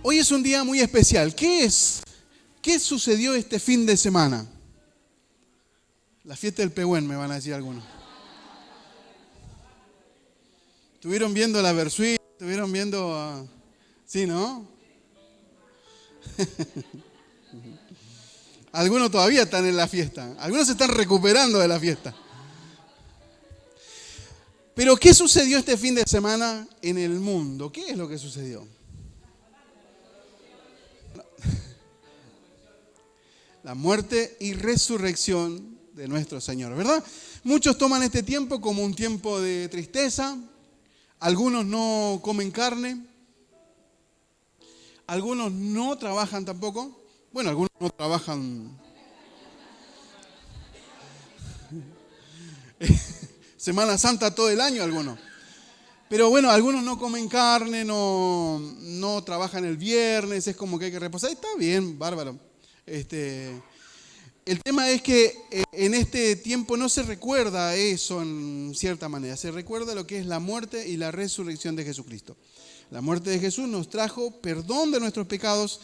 Hoy es un día muy especial. ¿Qué sucedió este fin de semana? La fiesta del Pehuen, me van a decir algunos. ¿Estuvieron viendo la Versuit? ¿Estuvieron viendo? Sí, ¿no? Algunos todavía están en la fiesta. Algunos se están recuperando de la fiesta. Pero ¿qué sucedió este fin de semana en el mundo? ¿Qué es lo que sucedió? La muerte y resurrección de nuestro Señor, ¿verdad? Muchos toman este tiempo como un tiempo de tristeza. Algunos no comen carne. Algunos no trabajan tampoco. Bueno, algunos no trabajan. Semana Santa todo el año algunos. Pero bueno, algunos no comen carne, no trabajan el viernes, es como que hay que reposar. Está bien, bárbaro. El tema es que en este tiempo no se recuerda eso en cierta manera. Se recuerda lo que es la muerte y la resurrección de Jesucristo. La muerte de Jesús nos trajo perdón de nuestros pecados.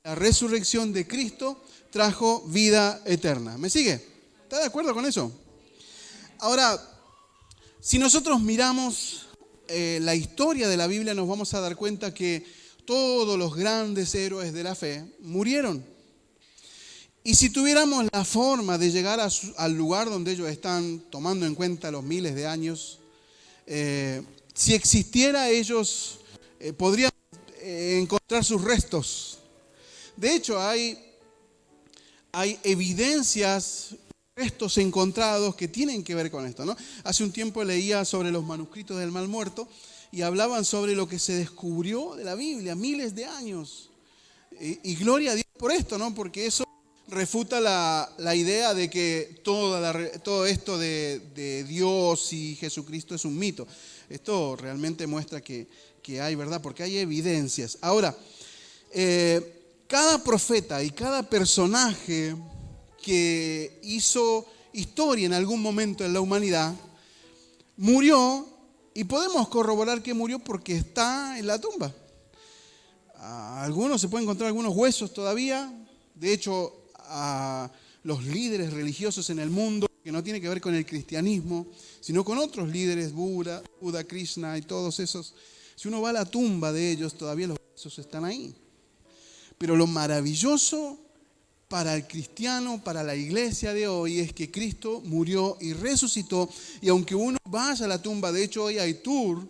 La resurrección de Cristo trajo vida eterna. ¿Me sigue? ¿Está de acuerdo con eso? Ahora, si nosotros miramos la historia de la Biblia, nos vamos a dar cuenta que todos los grandes héroes de la fe murieron. Y si tuviéramos la forma de llegar al lugar donde ellos están, tomando en cuenta los miles de años, si existiera ellos, podrían encontrar sus restos. De hecho, hay evidencias, restos encontrados que tienen que ver con esto, ¿no? Hace un tiempo leía sobre los manuscritos del Mar Muerto y hablaban sobre lo que se descubrió de la Biblia, miles de años. Y gloria a Dios por esto, ¿no? Porque eso refuta la idea de que todo esto de Dios y Jesucristo es un mito. Esto realmente muestra que hay verdad, porque hay evidencias. Ahora, cada profeta y cada personaje que hizo historia en algún momento en la humanidad murió, y podemos corroborar que murió porque está en la tumba. Algunos se pueden encontrar algunos huesos todavía. De hecho, a los líderes religiosos en el mundo, que no tiene que ver con el cristianismo, sino con otros líderes, Buda, Krishna y todos esos. Si uno va a la tumba de ellos, todavía los huesos están ahí. Pero lo maravilloso para el cristiano, para la iglesia de hoy, es que Cristo murió y resucitó. Y aunque uno vaya a la tumba, de hecho hoy hay tour,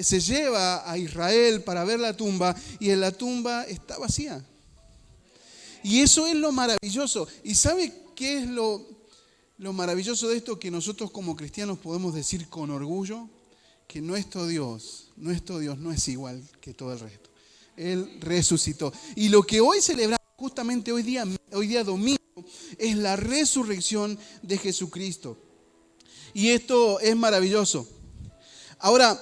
se lleva a Israel para ver la tumba, y en la tumba está vacía. Y eso es lo maravilloso. ¿Y sabe qué es lo maravilloso de esto? Que nosotros como cristianos podemos decir con orgullo que nuestro Dios no es igual que todo el resto. Él resucitó. Y lo que hoy celebramos, justamente hoy día domingo, es la resurrección de Jesucristo. Y esto es maravilloso. Ahora,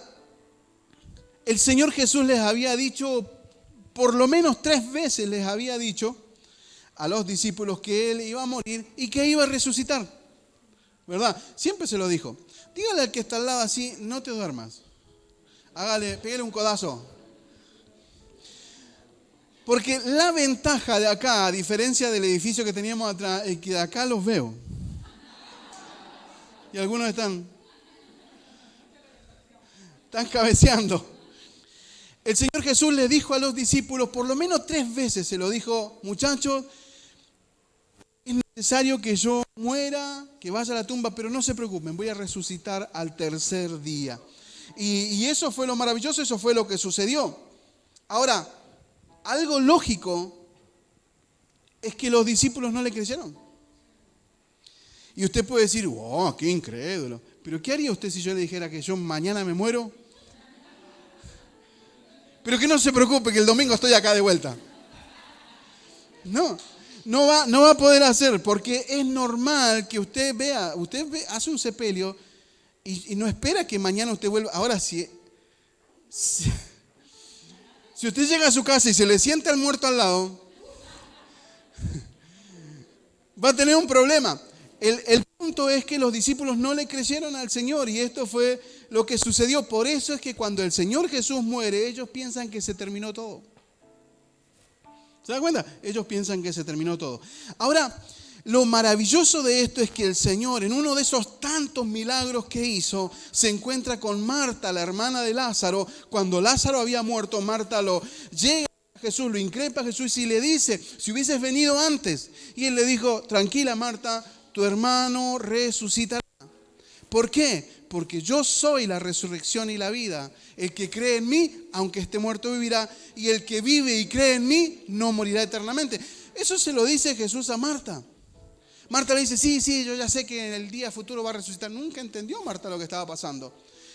el Señor Jesús les había dicho, por lo menos 3 veces les había dicho a los discípulos que Él iba a morir y que iba a resucitar, ¿verdad? Siempre se lo dijo. Dígale al que está al lado así, no te duermas. Pégale un codazo. Porque la ventaja de acá, a diferencia del edificio que teníamos atrás, es que de acá los veo. Y algunos están cabeceando. El Señor Jesús le dijo a los discípulos, por lo menos 3 veces se lo dijo: muchachos, es necesario que yo muera, que vaya a la tumba, pero no se preocupen, voy a resucitar al 3er día. Y eso fue lo maravilloso, eso fue lo que sucedió. Ahora, algo lógico es que los discípulos no le creyeron. Y usted puede decir, wow, qué incrédulo. Pero ¿qué haría usted si yo le dijera que yo mañana me muero? Pero que no se preocupe, que el domingo estoy acá de vuelta. No va a poder hacer, porque es normal que usted hace un sepelio y no espera que mañana usted vuelva. Ahora, si usted llega a su casa y se le sienta al muerto al lado, Va a tener un problema. El punto es que los discípulos no le creyeron al Señor y esto fue lo que sucedió. Por eso es que cuando el Señor Jesús muere, ellos piensan que se terminó todo. ¿Se da cuenta? Ellos piensan que se terminó todo. Ahora, lo maravilloso de esto es que el Señor, en uno de esos tantos milagros que hizo, se encuentra con Marta, la hermana de Lázaro. Cuando Lázaro había muerto, Marta llega a Jesús, lo increpa a Jesús y le dice, si hubieses venido antes. Y él le dijo, tranquila Marta, tu hermano resucitará. ¿Por qué? Porque yo soy la resurrección y la vida. El que cree en mí, aunque esté muerto, vivirá. Y el que vive y cree en mí, no morirá eternamente. Eso se lo dice Jesús a Marta. Marta le dice, sí, yo ya sé que en el día futuro va a resucitar. Nunca entendió Marta lo que estaba pasando.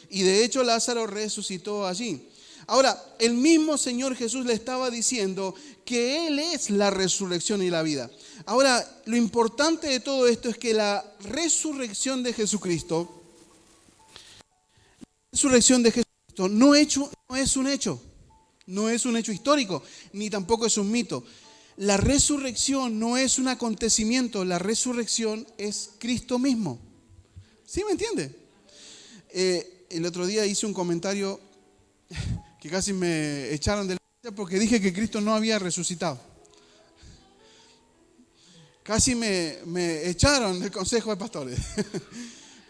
Y de hecho Lázaro resucitó allí. Ahora, el mismo Señor Jesús le estaba diciendo que Él es la resurrección y la vida. Ahora, lo importante de todo esto es que la resurrección de Jesucristo no es un hecho histórico, ni tampoco es un mito. La resurrección no es un acontecimiento, la resurrección es Cristo mismo. ¿Sí me entiende? El otro día hice un comentario que casi me echaron de la iglesia porque dije que Cristo no había resucitado. Casi me echaron del consejo de pastores.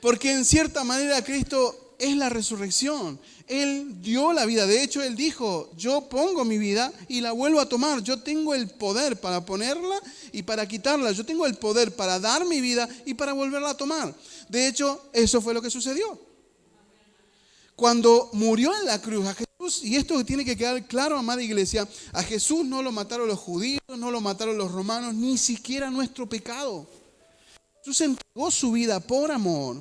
Porque en cierta manera Cristo es la resurrección. Él dio la vida. De hecho, Él dijo, yo pongo mi vida y la vuelvo a tomar. Yo tengo el poder para ponerla y para quitarla. Yo tengo el poder para dar mi vida y para volverla a tomar. De hecho, eso fue lo que sucedió. Cuando murió en la cruz a Jesús, y esto tiene que quedar claro, amada iglesia, a Jesús no lo mataron los judíos, no lo mataron los romanos, ni siquiera nuestro pecado. Jesús entregó su vida por amor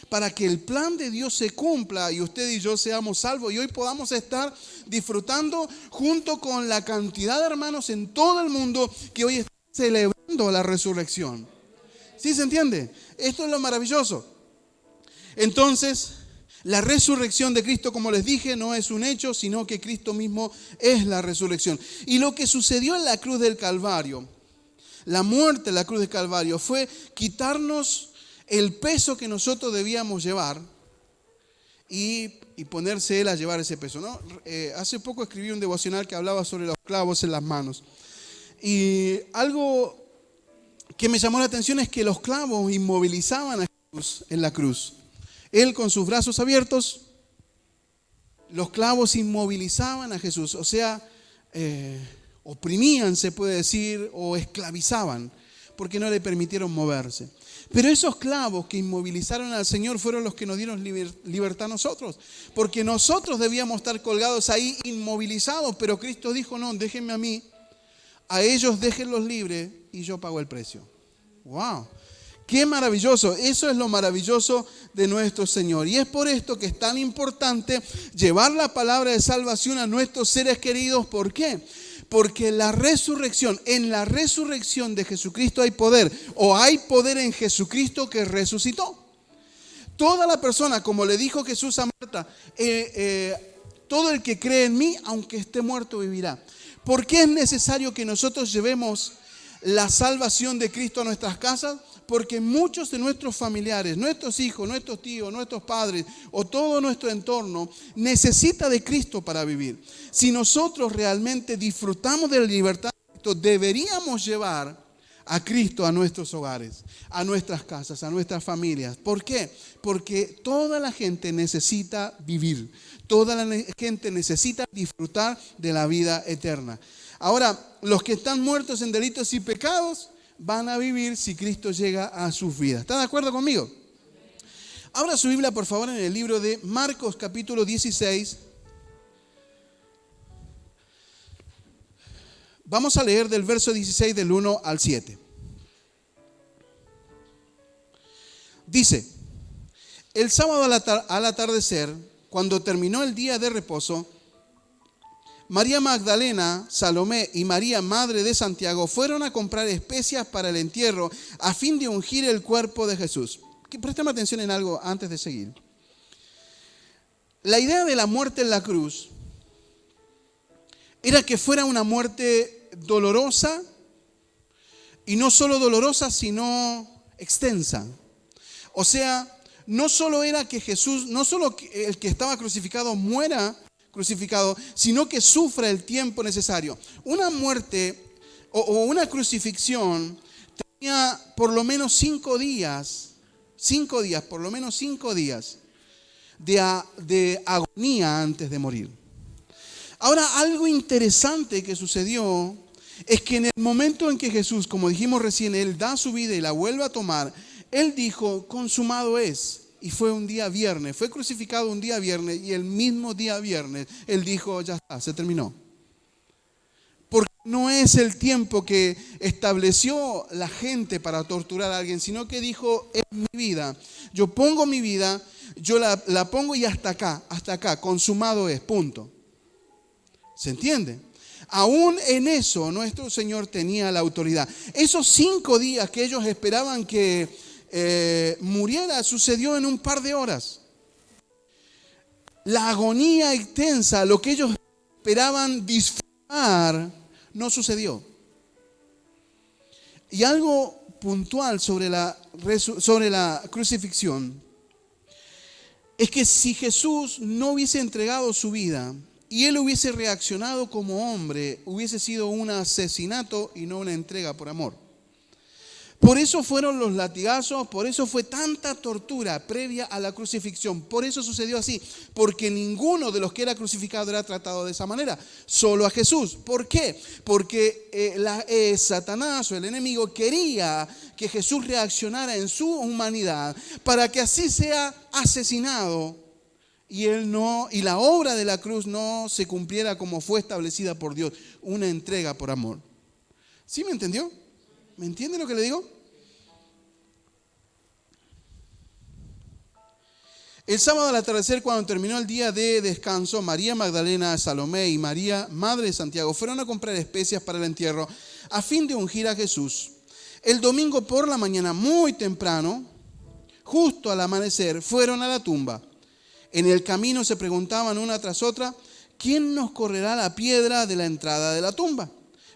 para que el plan de Dios se cumpla y usted y yo seamos salvos y hoy podamos estar disfrutando junto con la cantidad de hermanos en todo el mundo que hoy están celebrando la resurrección. ¿Sí se entiende? Esto es lo maravilloso. Entonces, la resurrección de Cristo, como les dije, no es un hecho, sino que Cristo mismo es la resurrección. Y lo que sucedió en la cruz del Calvario, la muerte en la cruz del Calvario, fue quitarnos el peso que nosotros debíamos llevar y ponerse Él a llevar ese peso, ¿no? Hace poco escribí un devocional que hablaba sobre los clavos en las manos. Y algo que me llamó la atención es que los clavos inmovilizaban a Jesús en la cruz. Él con sus brazos abiertos, los clavos inmovilizaban a Jesús, o sea, oprimían, se puede decir, o esclavizaban, porque no le permitieron moverse. Pero esos clavos que inmovilizaron al Señor fueron los que nos dieron libertad a nosotros, porque nosotros debíamos estar colgados ahí inmovilizados, pero Cristo dijo, no, déjenme a mí, a ellos déjenlos libres y yo pago el precio. ¡Wow! ¡Qué maravilloso! Eso es lo maravilloso de nuestro Señor. Y es por esto que es tan importante llevar la palabra de salvación a nuestros seres queridos. ¿Por qué? Porque en la resurrección de Jesucristo hay poder. O hay poder en Jesucristo que resucitó. Toda la persona, como le dijo Jesús a Marta, todo el que cree en mí, aunque esté muerto, vivirá. ¿Por qué es necesario que nosotros llevemos la salvación de Cristo a nuestras casas? Porque muchos de nuestros familiares, nuestros hijos, nuestros tíos, nuestros padres o todo nuestro entorno necesita de Cristo para vivir. Si nosotros realmente disfrutamos de la libertad de Cristo, deberíamos llevar a Cristo a nuestros hogares, a nuestras casas, a nuestras familias. ¿Por qué? Porque toda la gente necesita vivir, toda la gente necesita disfrutar de la vida eterna. Ahora, los que están muertos en delitos y pecados van a vivir si Cristo llega a sus vidas. ¿Están de acuerdo conmigo? Abra su Biblia, por favor, en el libro de Marcos, capítulo 16. Vamos a leer del verso 16 del 1 al 7. Dice, el sábado al atardecer, cuando terminó el día de reposo, María Magdalena, Salomé y María, madre de Santiago, fueron a comprar especias para el entierro a fin de ungir el cuerpo de Jesús. Préstame atención en algo antes de seguir. La idea de la muerte en la cruz era que fuera una muerte dolorosa, Y no solo dolorosa, sino extensa. O sea, no solo era que Jesús, no solo el que estaba crucificado muera crucificado, sino que sufra el tiempo necesario. Una muerte o una crucifixión tenía por lo menos 5 días, por lo menos 5 días de agonía antes de morir. Ahora, algo interesante que sucedió es que en el momento en que Jesús, como dijimos recién, Él da su vida y la vuelve a tomar, Él dijo, consumado es. Y fue un día viernes, fue crucificado un día viernes y el mismo día viernes Él dijo, ya está, se terminó. Porque no es el tiempo que estableció la gente para torturar a alguien, sino que dijo, es mi vida. Yo pongo mi vida, yo la pongo y hasta acá, consumado es, punto. ¿Se entiende? Aún en eso nuestro Señor tenía la autoridad. Esos 5 días que ellos esperaban que muriera sucedió en un par de horas. La agonía intensa, lo que ellos esperaban disfrutar, no sucedió. Y algo puntual sobre la crucifixión es que si Jesús no hubiese entregado su vida y Él hubiese reaccionado como hombre, hubiese sido un asesinato y no una entrega por amor. Por eso fueron los latigazos, por eso fue tanta tortura previa a la crucifixión. Por eso sucedió así, porque ninguno de los que era crucificado era tratado de esa manera, solo a Jesús. ¿Por qué? Porque Satanás o el enemigo quería que Jesús reaccionara en su humanidad para que así sea asesinado y la obra de la cruz no se cumpliera como fue establecida por Dios, una entrega por amor. ¿Sí me entendió? ¿Me entiende lo que le digo? El sábado al atardecer, cuando terminó el día de descanso, María Magdalena, Salomé y María, madre de Santiago, fueron a comprar especias para el entierro a fin de ungir a Jesús. El domingo por la mañana, muy temprano, justo al amanecer, fueron a la tumba. En el camino se preguntaban una tras otra, ¿quién nos correrá la piedra de la entrada de la tumba?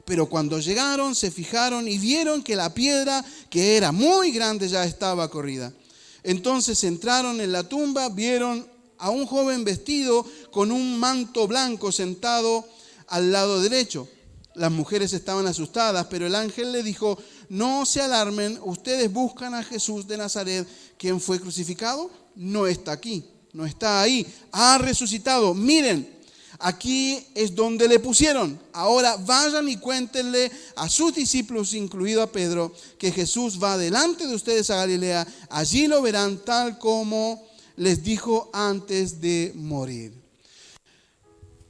Pero cuando llegaron, se fijaron y vieron que la piedra, que era muy grande, ya estaba corrida. Entonces entraron en la tumba, vieron a un joven vestido con un manto blanco sentado al lado derecho. Las mujeres estaban asustadas, pero el ángel le dijo, no se alarmen, ustedes buscan a Jesús de Nazaret, quien fue crucificado, no está aquí, no está ahí, ha resucitado, miren. Aquí es donde le pusieron. Ahora vayan y cuéntenle a sus discípulos, incluido a Pedro, que Jesús va delante de ustedes a Galilea. Allí lo verán tal como les dijo antes de morir.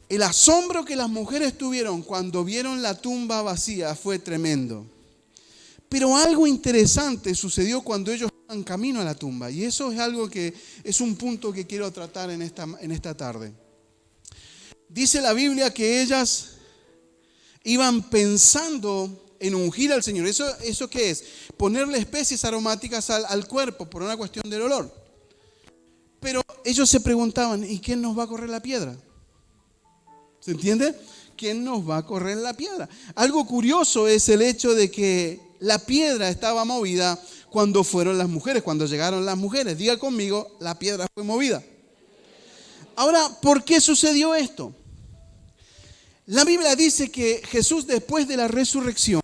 El asombro que las mujeres tuvieron cuando vieron la tumba vacía fue tremendo. Pero algo interesante sucedió cuando ellos iban camino a la tumba. Y eso es algo que es un punto que quiero tratar en esta tarde. Dice la Biblia que ellas iban pensando en ungir al Señor. ¿Eso qué es? Ponerle especies aromáticas al cuerpo por una cuestión del olor. Pero ellos se preguntaban, ¿y quién nos va a correr la piedra? ¿Se entiende? ¿Quién nos va a correr la piedra? Algo curioso es el hecho de que la piedra estaba movida cuando fueron las mujeres, cuando llegaron las mujeres. Diga conmigo, la piedra fue movida. Ahora, ¿por qué sucedió esto? La Biblia dice que Jesús, después de la resurrección,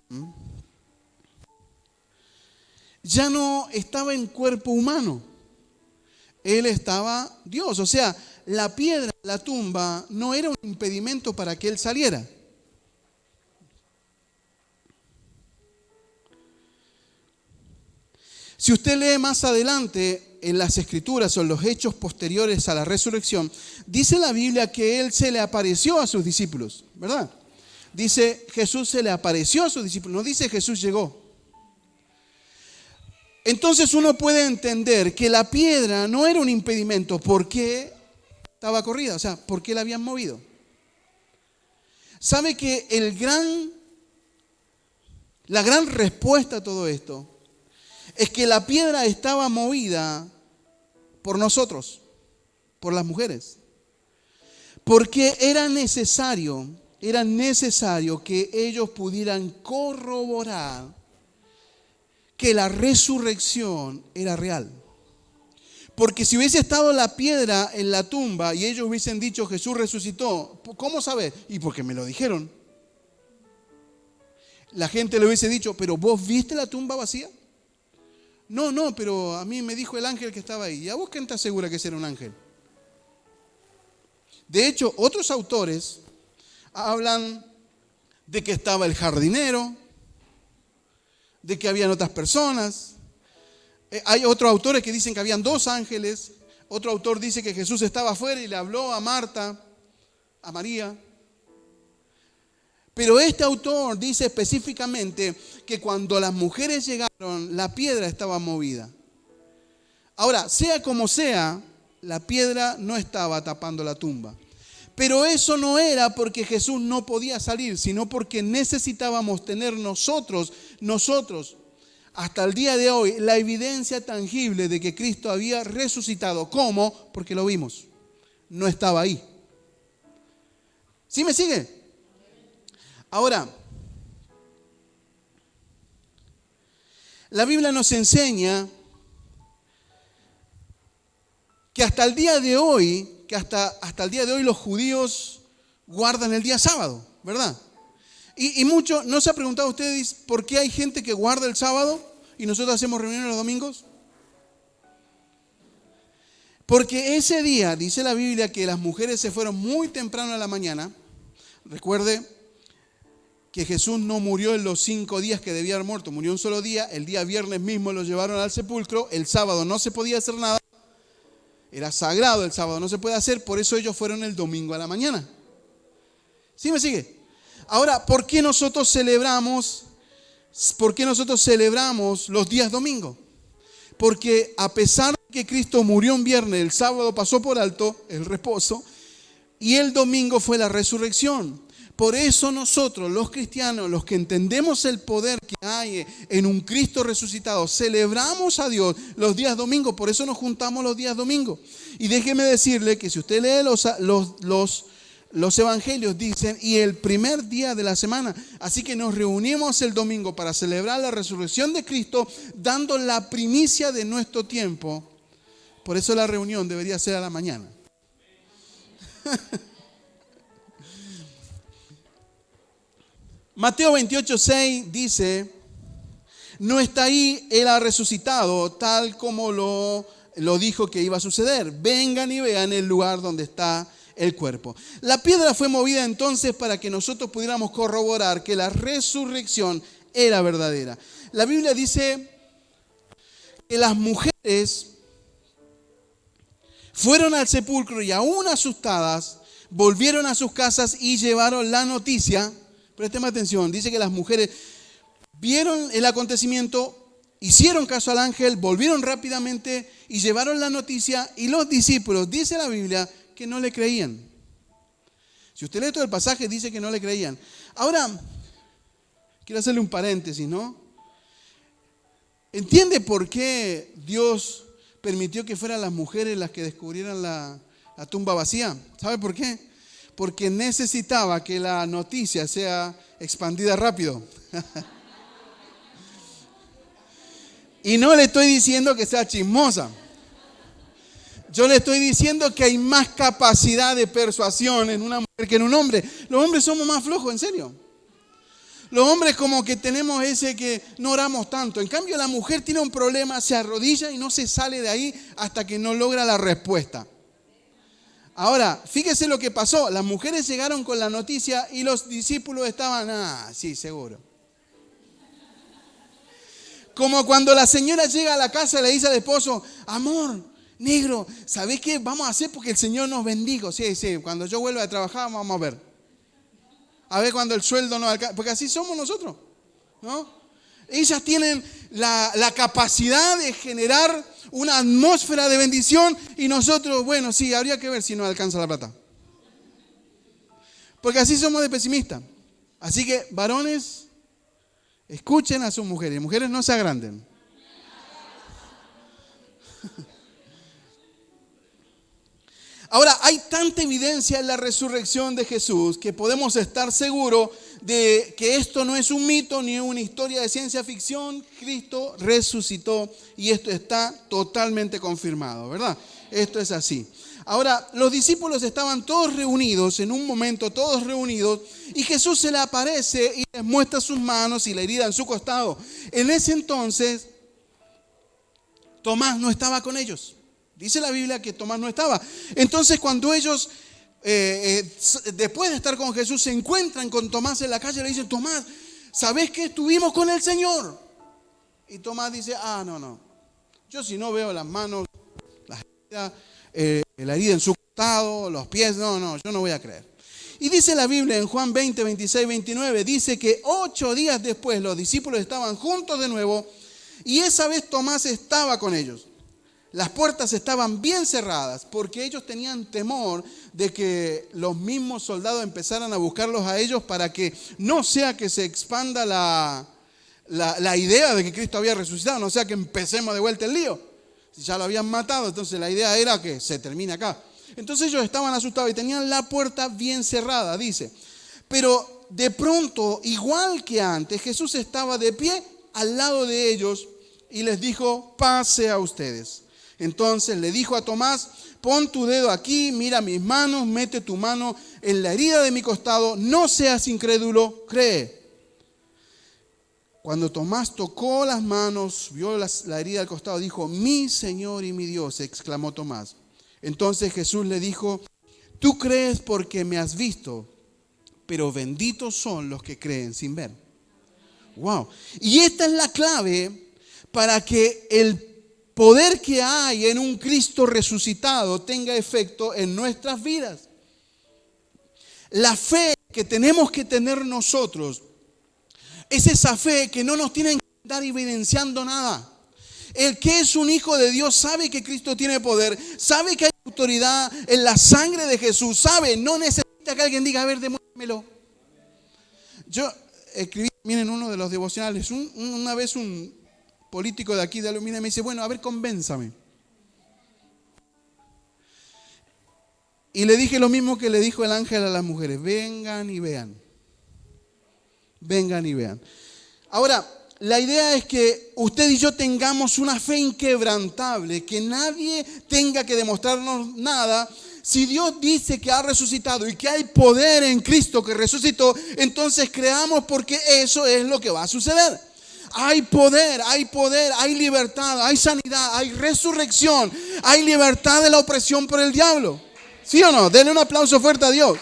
ya no estaba en cuerpo humano. Él estaba Dios. O sea, la piedra, la tumba, no era un impedimento para que Él saliera. Si usted lee más adelante en las Escrituras o en los hechos posteriores a la resurrección, dice la Biblia que Él se le apareció a sus discípulos, ¿verdad? Dice Jesús se le apareció a sus discípulos, no dice Jesús llegó. Entonces uno puede entender que la piedra no era un impedimento. ¿Por qué estaba corrida? O sea, ¿por qué la habían movido? ¿Sabe que la gran respuesta a todo esto es que la piedra estaba movida por nosotros, por las mujeres? Porque era necesario que ellos pudieran corroborar que la resurrección era real. Porque si hubiese estado la piedra en la tumba y ellos hubiesen dicho Jesús resucitó, ¿cómo sabes? Y porque me lo dijeron. La gente le hubiese dicho, ¿pero vos viste la tumba vacía? No, pero a mí me dijo el ángel que estaba ahí. ¿Y a vos quién te asegura que ese era un ángel? De hecho, otros autores hablan de que estaba el jardinero, de que habían otras personas. Hay otros autores que dicen que habían 2 ángeles. Otro autor dice que Jesús estaba afuera y le habló a Marta, a María. Pero este autor dice específicamente que cuando las mujeres llegaron, la piedra estaba movida. Ahora, sea como sea, la piedra no estaba tapando la tumba. Pero eso no era porque Jesús no podía salir, sino porque necesitábamos tener nosotros, hasta el día de hoy, la evidencia tangible de que Cristo había resucitado. ¿Cómo? Porque lo vimos. No estaba ahí. ¿Sí me sigue? Ahora, la Biblia nos enseña que hasta el día de hoy, los judíos guardan el día sábado, ¿verdad? Y mucho, ¿no se ha preguntado ustedes por qué hay gente que guarda el sábado y nosotros hacemos reuniones los domingos? Porque ese día, dice la Biblia, que las mujeres se fueron muy temprano a la mañana. Recuerde que Jesús no murió en los 5 días que debía haber muerto, murió un solo día. El día viernes mismo lo llevaron al sepulcro, el sábado no se podía hacer nada. Era sagrado el sábado, no se puede hacer, por eso ellos fueron el domingo a la mañana. ¿Sí me sigue? Ahora, ¿por qué nosotros celebramos los días domingos? Porque a pesar de que Cristo murió un viernes, el sábado pasó por alto el reposo y el domingo fue la resurrección. Por eso nosotros, los cristianos, los que entendemos el poder que hay en un Cristo resucitado, celebramos a Dios los días domingos. Por eso nos juntamos los días domingos. Y déjeme decirle que si usted lee los evangelios, dicen, y el primer día de la semana. Así que nos reunimos el domingo para celebrar la resurrección de Cristo, dando la primicia de nuestro tiempo. Por eso la reunión debería ser a la mañana. Mateo 28:6 dice, no está ahí, Él ha resucitado, tal como lo dijo que iba a suceder. Vengan y vean el lugar donde está el cuerpo. La piedra fue movida entonces para que nosotros pudiéramos corroborar que la resurrección era verdadera. La Biblia dice que las mujeres fueron al sepulcro y aún asustadas, volvieron a sus casas y llevaron la noticia. Présteme atención, dice que las mujeres vieron el acontecimiento, hicieron caso al ángel, volvieron rápidamente y llevaron la noticia, y los discípulos, dice la Biblia, que no le creían. Si usted lee todo el pasaje, dice que no le creían. Ahora, quiero hacerle un paréntesis, ¿no? ¿Entiende por qué Dios permitió que fueran las mujeres las que descubrieran la tumba vacía? ¿Sabe por qué? Porque necesitaba que la noticia sea expandida rápido. Y no le estoy diciendo que sea chismosa. Yo le estoy diciendo que hay más capacidad de persuasión en una mujer que en un hombre. Los hombres somos más flojos, en serio. Los hombres como que tenemos ese que no oramos tanto. En cambio, la mujer tiene un problema, se arrodilla y no se sale de ahí hasta que no logra la respuesta. Ahora, fíjese lo que pasó. Las mujeres llegaron con la noticia y los discípulos estaban, sí, seguro. Como cuando la señora llega a la casa y le dice al esposo, amor, negro, ¿sabés qué vamos a hacer porque el Señor nos bendiga? Sí, cuando yo vuelva a trabajar vamos a ver. A ver cuando el sueldo no alcanza. Porque así somos nosotros, ¿no? Ellas tienen la capacidad de generar una atmósfera de bendición y nosotros, bueno, sí, habría que ver si nos alcanza la plata. Porque así somos de pesimistas. Así que, varones, escuchen a sus mujeres. Mujeres, no se agranden. Ahora, hay tanta evidencia en la resurrección de Jesús que podemos estar seguros de que esto no es un mito ni una historia de ciencia ficción. Cristo resucitó y esto está totalmente confirmado, ¿verdad? Esto es así. Ahora, los discípulos estaban todos reunidos, en un momento todos reunidos, y Jesús se le aparece y les muestra sus manos y la herida en su costado. En ese entonces, Tomás no estaba con ellos. Dice la Biblia que Tomás no estaba. Entonces, cuando ellos, después de estar con Jesús, se encuentran con Tomás en la calle, le dicen: Tomás, ¿sabés que estuvimos con el Señor? Y Tomás dice: no. Yo si no veo las manos, las heridas, la herida en su costado, los pies, no, yo no voy a creer. Y dice la Biblia en Juan 20, 26, 29, dice que 8 días después los discípulos estaban juntos de nuevo y esa vez Tomás estaba con ellos. Las puertas estaban bien cerradas porque ellos tenían temor de que los mismos soldados empezaran a buscarlos a ellos para que no sea que se expanda la idea de que Cristo había resucitado, no sea que empecemos de vuelta el lío. Si ya lo habían matado, entonces la idea era que se termine acá. Entonces ellos estaban asustados y tenían la puerta bien cerrada, dice. Pero de pronto, igual que antes, Jesús estaba de pie al lado de ellos y les dijo: pase a ustedes. Entonces le dijo a Tomás: pon tu dedo aquí, mira mis manos, mete tu mano en la herida de mi costado, no seas incrédulo, cree. Cuando Tomás tocó las manos, vio la herida al costado, dijo: mi Señor y mi Dios, exclamó Tomás. Entonces Jesús le dijo: tú crees porque me has visto, pero benditos son los que creen sin ver. Wow. Y esta es la clave para que el poder que hay en un Cristo resucitado tenga efecto en nuestras vidas. La fe que tenemos que tener nosotros es esa fe que no nos tiene que estar evidenciando nada. El que es un hijo de Dios sabe que Cristo tiene poder, sabe que hay autoridad en la sangre de Jesús, sabe, no necesita que alguien diga: a ver, demuéstramelo. Yo escribí también en uno de los devocionales, una vez un político de aquí de Alumina me dice: bueno, a ver, convénzame. Y le dije lo mismo que le dijo el ángel a las mujeres: vengan y vean. Vengan y vean. Ahora, la idea es que usted y yo tengamos una fe inquebrantable, que nadie tenga que demostrarnos nada. Si Dios dice que ha resucitado y que hay poder en Cristo que resucitó, entonces creamos, porque eso es lo que va a suceder. Hay poder, hay libertad, hay sanidad, hay resurrección, hay libertad de la opresión por el diablo. ¿Sí o no? Denle un aplauso fuerte a Dios.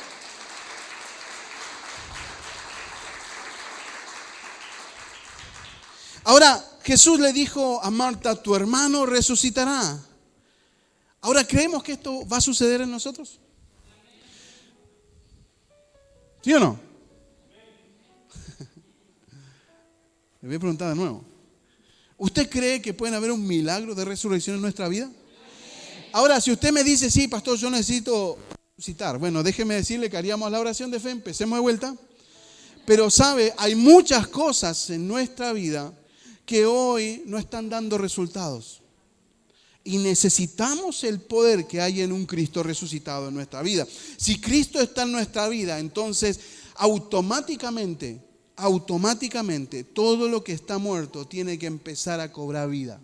Ahora, Jesús le dijo a Marta: tu hermano resucitará. Ahora, ¿creemos que esto va a suceder en nosotros? ¿Sí o no? Le voy a preguntar de nuevo. ¿Usted cree que puede haber un milagro de resurrección en nuestra vida? Ahora, si usted me dice: sí, pastor, yo necesito resucitar. Bueno, déjeme decirle que haríamos la oración de fe, empecemos de vuelta. Pero sabe, hay muchas cosas en nuestra vida que hoy no están dando resultados. Y necesitamos el poder que hay en un Cristo resucitado en nuestra vida. Si Cristo está en nuestra vida, entonces automáticamente, todo lo que está muerto tiene que empezar a cobrar vida.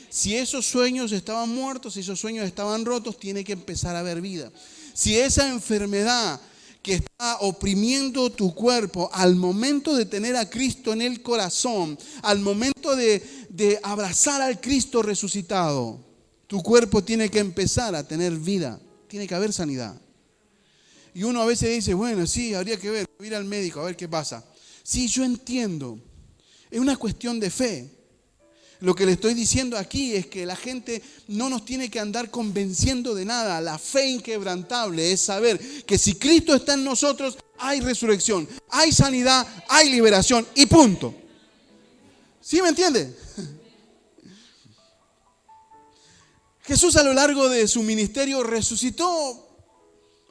Si esos sueños estaban muertos, si esos sueños estaban rotos, tiene que empezar a haber vida. Si esa enfermedad que está oprimiendo tu cuerpo, al momento de tener a Cristo en el corazón, al momento de abrazar al Cristo resucitado, tu cuerpo tiene que empezar a tener vida, tiene que haber sanidad. Y uno a veces dice: bueno, sí, habría que ver, ir al médico a ver qué pasa. Sí, yo entiendo, es una cuestión de fe. Lo que le estoy diciendo aquí es que la gente no nos tiene que andar convenciendo de nada. La fe inquebrantable es saber que si Cristo está en nosotros, hay resurrección, hay sanidad, hay liberación y punto. ¿Sí me entiende? Jesús, a lo largo de su ministerio, resucitó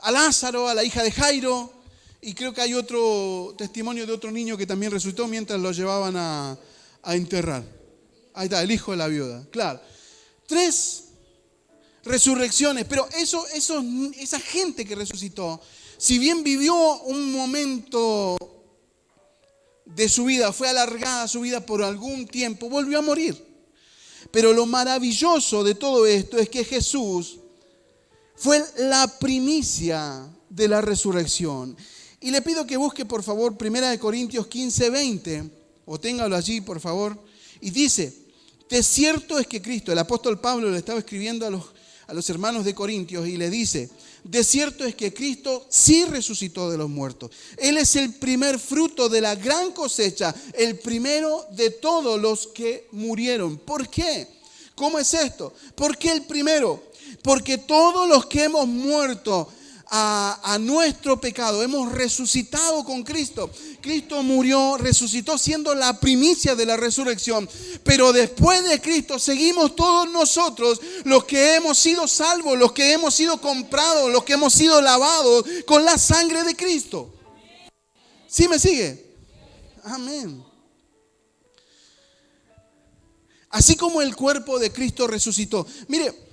a Lázaro, a la hija de Jairo, y creo que hay otro testimonio de otro niño que también resucitó mientras lo llevaban a enterrar. Ahí está, el hijo de la viuda, claro. 3 resurrecciones, pero esa gente que resucitó, si bien vivió un momento de su vida, fue alargada su vida por algún tiempo, volvió a morir. Pero lo maravilloso de todo esto es que Jesús fue la primicia de la resurrección. Y le pido que busque, por favor, 1 Corintios 15:20, o téngalo allí, por favor. Y dice, de cierto es que Cristo, el apóstol Pablo le estaba escribiendo a los hermanos de Corintios y le dice, de cierto es que Cristo sí resucitó de los muertos. Él es el primer fruto de la gran cosecha, el primero de todos los que murieron. ¿Por qué? ¿Cómo es esto? ¿Por qué el primero? Porque todos los que hemos muerto a nuestro pecado, hemos resucitado con Cristo. Cristo murió, resucitó siendo la primicia de la resurrección. Pero después de Cristo seguimos todos nosotros, los que hemos sido salvos, los que hemos sido comprados, los que hemos sido lavados con la sangre de Cristo. ¿Sí me sigue? Amén. Así como el cuerpo de Cristo resucitó. Mire,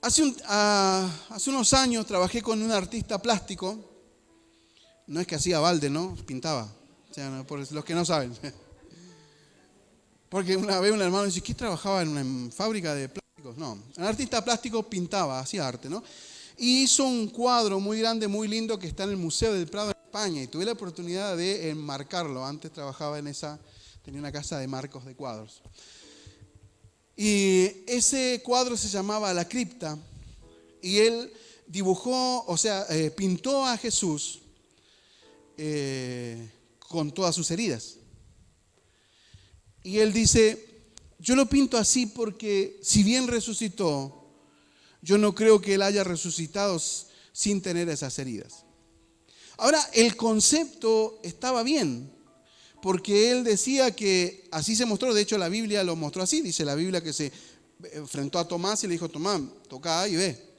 hace unos años trabajé con un artista plástico. No es que hacía balde, ¿no? Pintaba. O sea, no, por los que no saben. Porque una vez un hermano dice, ¿qué trabajaba en una fábrica de plásticos? No, un artista plástico pintaba, hacía arte, ¿no? Y hizo un cuadro muy grande, muy lindo que está en el Museo del Prado de España. Y tuve la oportunidad de enmarcarlo. Antes trabajaba tenía una casa de marcos de cuadros. Y ese cuadro se llamaba La Cripta. Y él dibujó, pintó a Jesús con todas sus heridas. Y él dice, yo lo pinto así porque si bien resucitó, yo no creo que él haya resucitado sin tener esas heridas. Ahora, el concepto estaba bien, porque él decía que así se mostró. De hecho, la Biblia lo mostró así. Dice la Biblia que se enfrentó a Tomás y le dijo, Tomás, toca ahí y ve.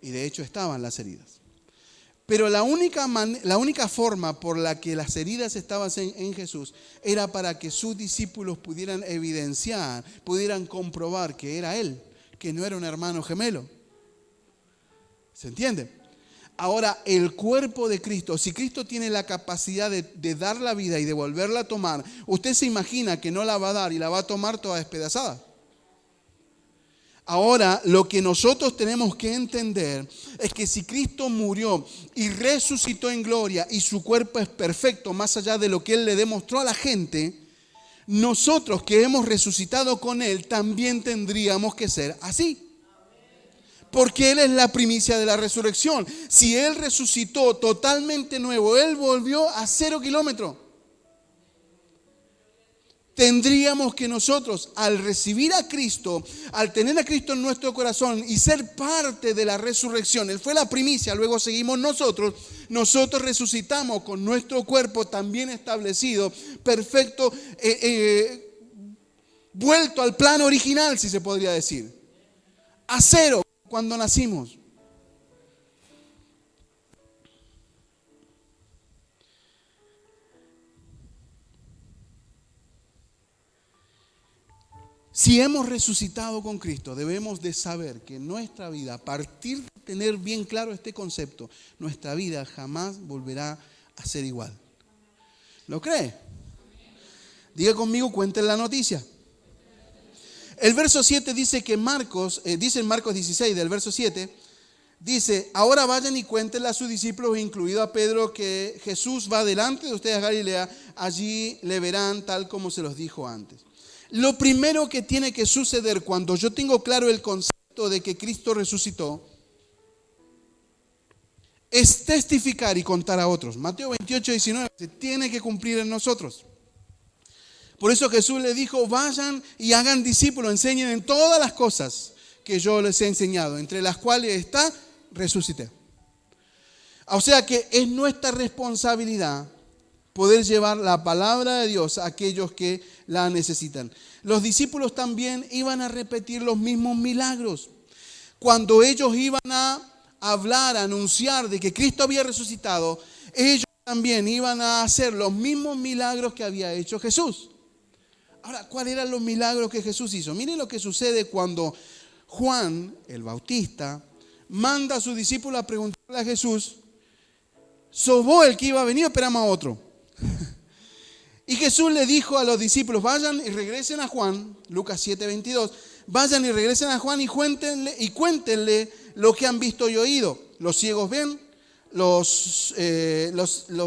Y de hecho estaban las heridas. Pero la única forma por la que las heridas estaban en Jesús era para que sus discípulos pudieran evidenciar, pudieran comprobar que era Él, que no era un hermano gemelo. ¿Se entiende? Ahora, el cuerpo de Cristo, si Cristo tiene la capacidad de dar la vida y de volverla a tomar, usted se imagina que no la va a dar y la va a tomar toda despedazada. Ahora, lo que nosotros tenemos que entender es que si Cristo murió y resucitó en gloria y su cuerpo es perfecto, más allá de lo que Él le demostró a la gente, nosotros que hemos resucitado con Él también tendríamos que ser así. Porque Él es la primicia de la resurrección. Si Él resucitó totalmente nuevo, Él volvió a 0 kilómetros. Tendríamos que nosotros, al recibir a Cristo, al tener a Cristo en nuestro corazón y ser parte de la resurrección, Él fue la primicia, luego seguimos nosotros resucitamos con nuestro cuerpo también establecido, perfecto, vuelto al plano original, si se podría decir, a 0 cuando nacimos. Si hemos resucitado con Cristo, debemos de saber que nuestra vida, a partir de tener bien claro este concepto, nuestra vida jamás volverá a ser igual. ¿Lo cree? Diga conmigo, cuenten la noticia. El verso 7 dice que dice en Marcos 16, del verso 7, dice, ahora vayan y cuéntenle a sus discípulos, incluido a Pedro, que Jesús va delante de ustedes a Galilea, allí le verán tal como se los dijo antes. Lo primero que tiene que suceder cuando yo tengo claro el concepto de que Cristo resucitó es testificar y contar a otros. Mateo 28:19 se tiene que cumplir en nosotros. Por eso Jesús le dijo, vayan y hagan discípulos, enseñen en todas las cosas que yo les he enseñado, entre las cuales está, resucité. O sea que es nuestra responsabilidad poder llevar la palabra de Dios a aquellos que la necesitan. Los discípulos también iban a repetir los mismos milagros. Cuando ellos iban a hablar, a anunciar de que Cristo había resucitado, ellos también iban a hacer los mismos milagros que había hecho Jesús. Ahora, ¿cuáles eran los milagros que Jesús hizo? Miren lo que sucede cuando Juan, el Bautista, manda a sus discípulos a preguntarle a Jesús, ¿sos vos el que iba a venir o esperamos a otro? Y Jesús le dijo a los discípulos, vayan y regresen a Juan, Lucas 7:22, vayan y regresen a Juan y cuéntenle lo que han visto y oído. Los ciegos ven, los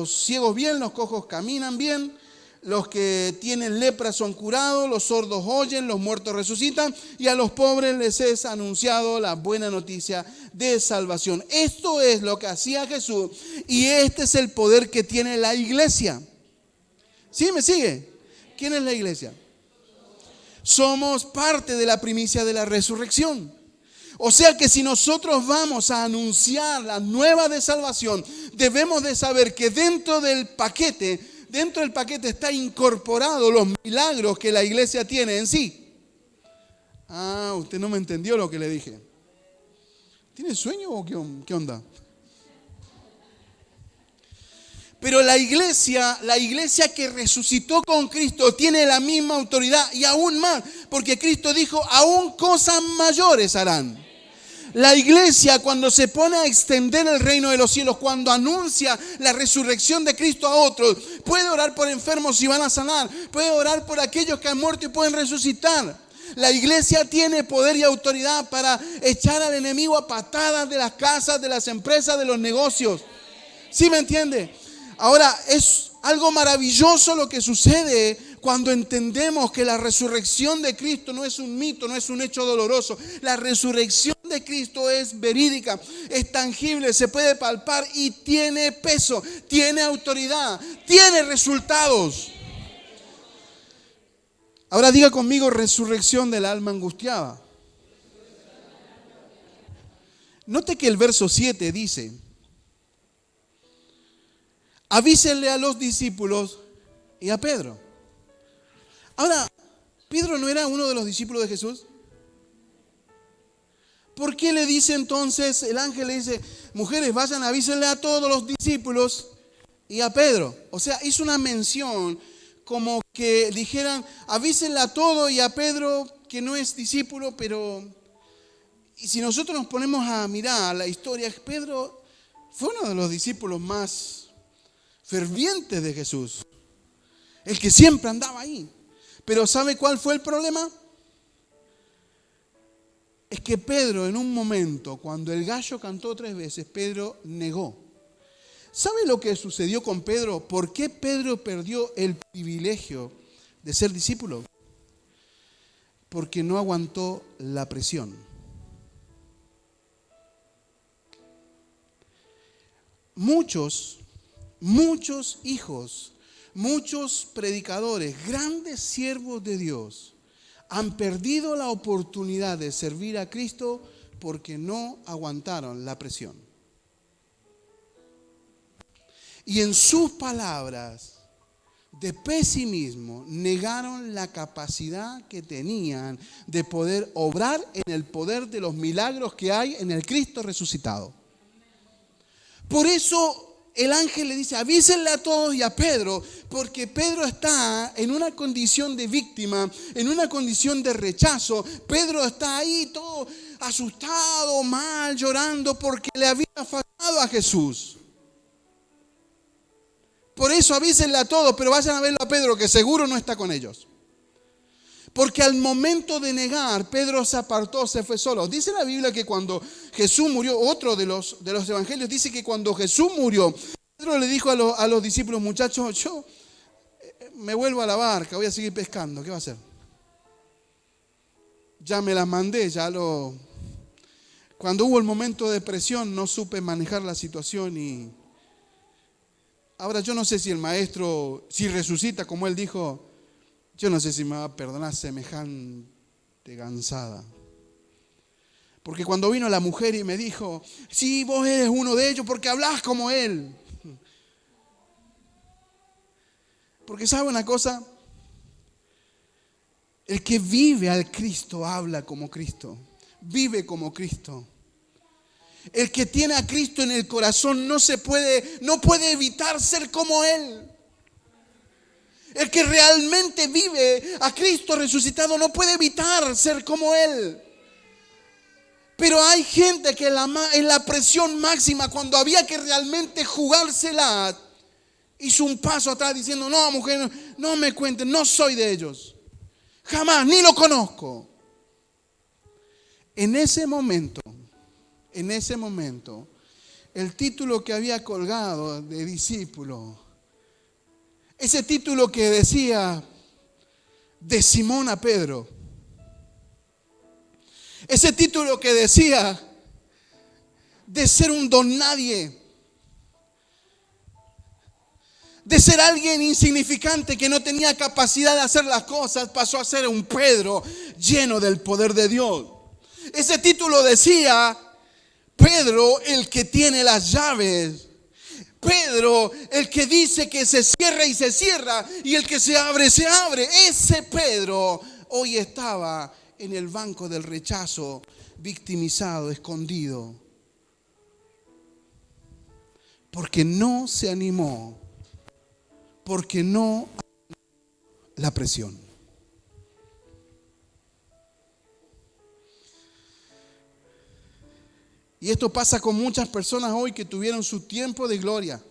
ciegos bien, los cojos caminan bien, los que tienen lepra son curados, los sordos oyen, los muertos resucitan y a los pobres les es anunciado la buena noticia de salvación. Esto es lo que hacía Jesús y este es el poder que tiene la iglesia. ¿Sí me sigue? ¿Quién es la iglesia? Somos parte de la primicia de la resurrección. O sea que si nosotros vamos a anunciar la nueva de salvación, debemos de saber que dentro del paquete está incorporado los milagros que la iglesia tiene en sí. Ah, usted no me entendió lo que le dije. ¿Tiene sueño o qué onda? Pero la iglesia que resucitó con Cristo tiene la misma autoridad y aún más, porque Cristo dijo, aún cosas mayores harán. La iglesia cuando se pone a extender el reino de los cielos, cuando anuncia la resurrección de Cristo a otros, puede orar por enfermos y van a sanar, puede orar por aquellos que han muerto y pueden resucitar. La iglesia tiene poder y autoridad para echar al enemigo a patadas de las casas, de las empresas, de los negocios. ¿Sí me entiende? Ahora, es algo maravilloso lo que sucede cuando entendemos que la resurrección de Cristo no es un mito, no es un hecho doloroso. La resurrección de Cristo es verídica, es tangible, se puede palpar y tiene peso, tiene autoridad, tiene resultados. Ahora diga conmigo, resurrección del alma angustiada. Note que el verso 7 dice, avísenle a los discípulos y a Pedro. Ahora, ¿Pedro no era uno de los discípulos de Jesús? ¿Por qué le dice entonces, el ángel le dice, mujeres, vayan, avísenle a todos los discípulos y a Pedro? O sea, hizo una mención como que dijeran, avísenle a todos y a Pedro, que no es discípulo, pero... Y si nosotros nos ponemos a mirar la historia, Pedro fue uno de los discípulos más fervientes de Jesús, el que siempre andaba ahí. Pero ¿sabe cuál fue el problema? Es que Pedro en un momento, cuando el gallo cantó 3 veces, Pedro negó. ¿Sabe lo que sucedió con Pedro? ¿Por qué Pedro perdió el privilegio de ser discípulo? Porque no aguantó la presión. Muchos hijos, muchos predicadores, grandes siervos de Dios, han perdido la oportunidad de servir a Cristo porque no aguantaron la presión. Y en sus palabras de pesimismo negaron la capacidad que tenían de poder obrar en el poder de los milagros que hay en el Cristo resucitado. Por eso el ángel le dice, avísenle a todos y a Pedro, porque Pedro está en una condición de víctima, en una condición de rechazo. Pedro está ahí todo asustado, mal, llorando, porque le había fallado a Jesús. Por eso avísenle a todos, pero vayan a verlo a Pedro, que seguro no está con ellos. Porque al momento de negar, Pedro se apartó, se fue solo. Dice la Biblia que cuando Jesús murió, otro de los evangelios dice que cuando Jesús murió, Pedro le dijo a los discípulos, muchachos, yo me vuelvo a la barca, voy a seguir pescando, ¿qué va a hacer? Ya me las mandé, Cuando hubo el momento de presión no supe manejar la situación y... Ahora yo no sé si el maestro, si resucita como él dijo, yo no sé si me va a perdonar semejante gansada. Porque cuando vino la mujer y me dijo, sí, vos eres uno de ellos porque hablás como él. Porque ¿sabe una cosa? El que vive al Cristo habla como Cristo, vive como Cristo. El que tiene a Cristo en el corazón no puede evitar ser como Él. El que realmente vive a Cristo resucitado no puede evitar ser como Él. Pero hay gente que en la presión máxima, cuando había que realmente jugársela, hizo un paso atrás diciendo, no, mujer, no me cuenten, no soy de ellos. Jamás, ni lo conozco. En ese momento, el título que había colgado de discípulo, ese título que decía de Simón a Pedro, ese título que decía de ser un don nadie, de ser alguien insignificante que no tenía capacidad de hacer las cosas, pasó a ser un Pedro lleno del poder de Dios. Ese título decía, Pedro, el que tiene las llaves. Pedro, el que dice que se cierra y se cierra, y el que se abre, se abre. Ese Pedro hoy estaba en el banco del rechazo, victimizado, escondido, porque no se animó, porque no la presión. Y esto pasa con muchas personas hoy que tuvieron su tiempo de gloria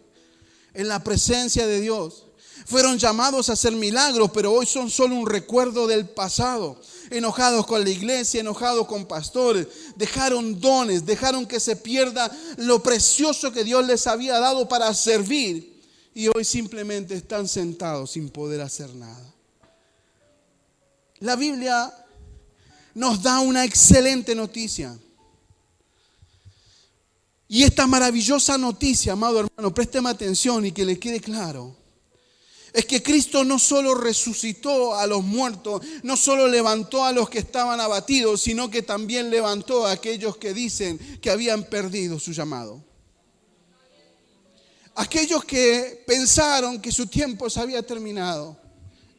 en la presencia de Dios. Fueron llamados a hacer milagros, pero hoy son solo un recuerdo del pasado. Enojados con la iglesia, enojados con pastores. Dejaron dones, dejaron que se pierda lo precioso que Dios les había dado para servir. Y hoy simplemente están sentados sin poder hacer nada. La Biblia nos da una excelente noticia. Y esta maravillosa noticia, amado hermano, présteme atención y que le quede claro, es que Cristo no solo resucitó a los muertos, no solo levantó a los que estaban abatidos, sino que también levantó a aquellos que dicen que habían perdido su llamado. Aquellos que pensaron que su tiempo se había terminado.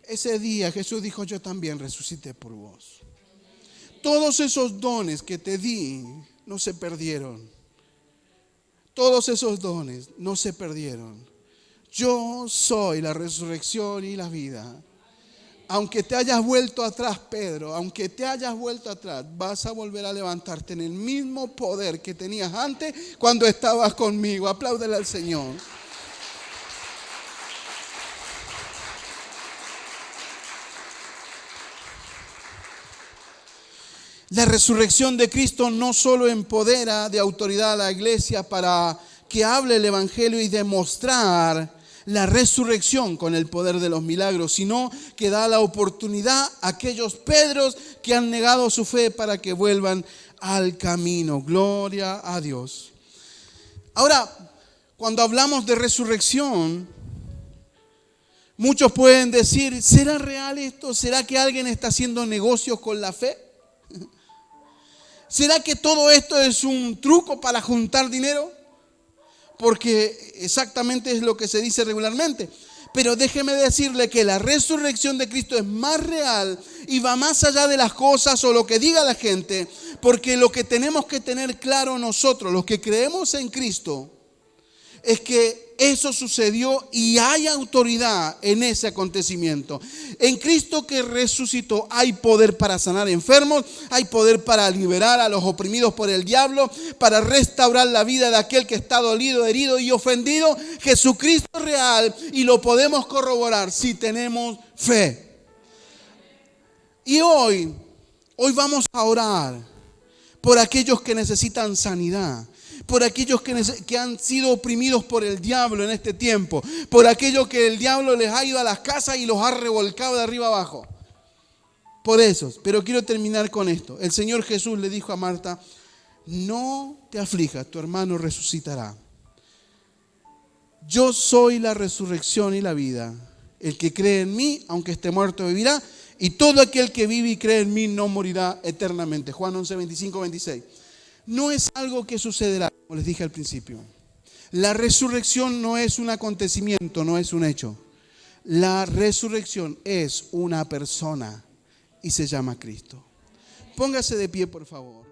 Ese día Jesús dijo, yo también resucité por vos. Todos esos dones que te di no se perdieron. Todos esos dones no se perdieron. Yo soy la resurrección y la vida. Aunque te hayas vuelto atrás, Pedro, aunque te hayas vuelto atrás, vas a volver a levantarte en el mismo poder que tenías antes cuando estabas conmigo. Apláudele al Señor. La resurrección de Cristo no solo empodera de autoridad a la iglesia para que hable el evangelio y demostrar la resurrección con el poder de los milagros, sino que da la oportunidad a aquellos Pedros que han negado su fe para que vuelvan al camino. Gloria a Dios. Ahora, cuando hablamos de resurrección, muchos pueden decir, ¿será real esto? ¿Será que alguien está haciendo negocios con la fe? ¿Será que todo esto es un truco para juntar dinero? Porque exactamente es lo que se dice regularmente. Pero déjeme decirle que la resurrección de Cristo es más real y va más allá de las cosas o lo que diga la gente. Porque lo que tenemos que tener claro nosotros, los que creemos en Cristo, es que eso sucedió y hay autoridad en ese acontecimiento. En Cristo que resucitó hay poder para sanar enfermos, hay poder para liberar a los oprimidos por el diablo, para restaurar la vida de aquel que está dolido, herido y ofendido. Jesucristo es real y lo podemos corroborar si tenemos fe. Y hoy vamos a orar por aquellos que necesitan sanidad, por aquellos que han sido oprimidos por el diablo en este tiempo, por aquellos que el diablo les ha ido a las casas y los ha revolcado de arriba abajo. Por esos. Pero quiero terminar con esto. El Señor Jesús le dijo a Marta, no te aflijas, tu hermano resucitará. Yo soy la resurrección y la vida. El que cree en mí, aunque esté muerto, vivirá. Y todo aquel que vive y cree en mí no morirá eternamente. Juan 11, 25, 26. No es algo que sucederá, como les dije al principio. La resurrección no es un acontecimiento, no es un hecho. La resurrección es una persona y se llama Cristo. Póngase de pie, por favor.